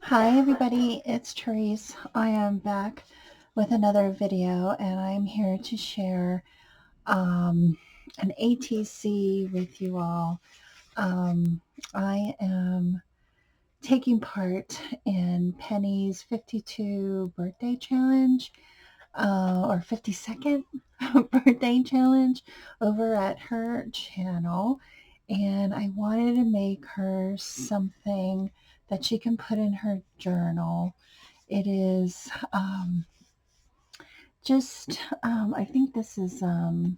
Hi everybody, it's Tereese. I am back with another video and I'm here to share an ATC with you all. Um, I am taking part in Penny's 52 birthday challenge or 52nd birthday challenge over at her channel, and I wanted to make her something that she can put in her journal. It is I think this is, oh,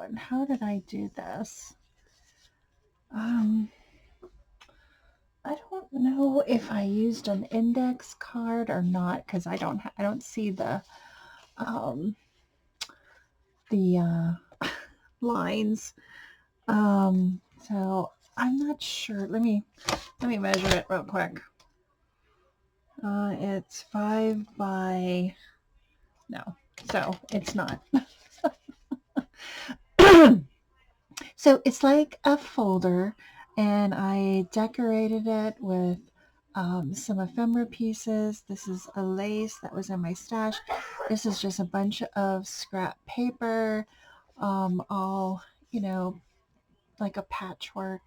and how did I do this? Um, I don't know if I used an index card or not because I don't see um, the lines. So I'm not sure. Let me measure it real quick. It's 5 by, no, so it's not. So it's like a folder, and I decorated it with some ephemera pieces. This is a lace that was in my stash. This is just a bunch of scrap paper, all, you know, like a patchwork.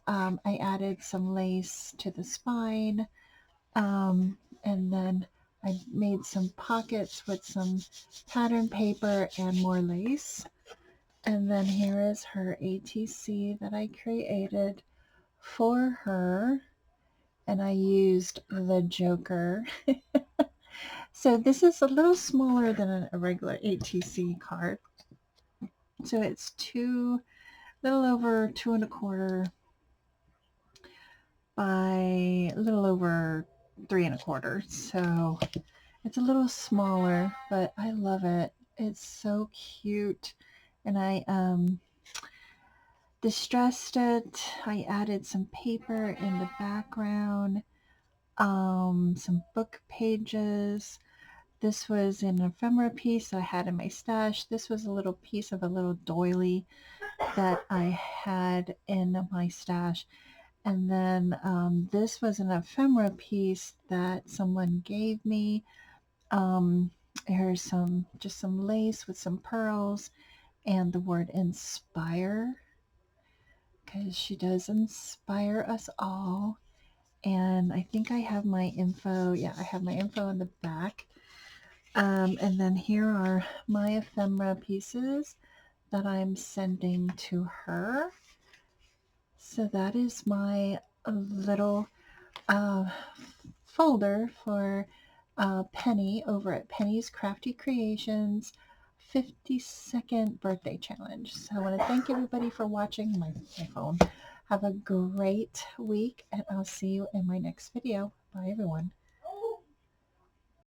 I added some lace to the spine, and then I made some pockets with some pattern paper and more lace. And then here is her ATC that I created for her, and I used the Joker. So this is a little smaller than a regular ATC card. So it's little over 2¼ by a little over 3¼ So it's a little smaller, but I love it. It's so cute. And I distressed it. I added some paper in the background, some book pages. This was an ephemera piece I had in my stash. This was a little piece of a little doily that I had in my stash. And then this was an ephemera piece that someone gave me. Um, Here's just some lace with some pearls and the word inspire, because she does inspire us all. And I think I have my info. Yeah, I have my info in the back. And then here are my ephemera pieces that I'm sending to her. So that is my little uh, folder for Penny over at Penny's Crafty Creations 52nd birthday challenge. So I want to thank everybody for watching my phone. Have a great week, and I'll see you in my next video. Bye, everyone.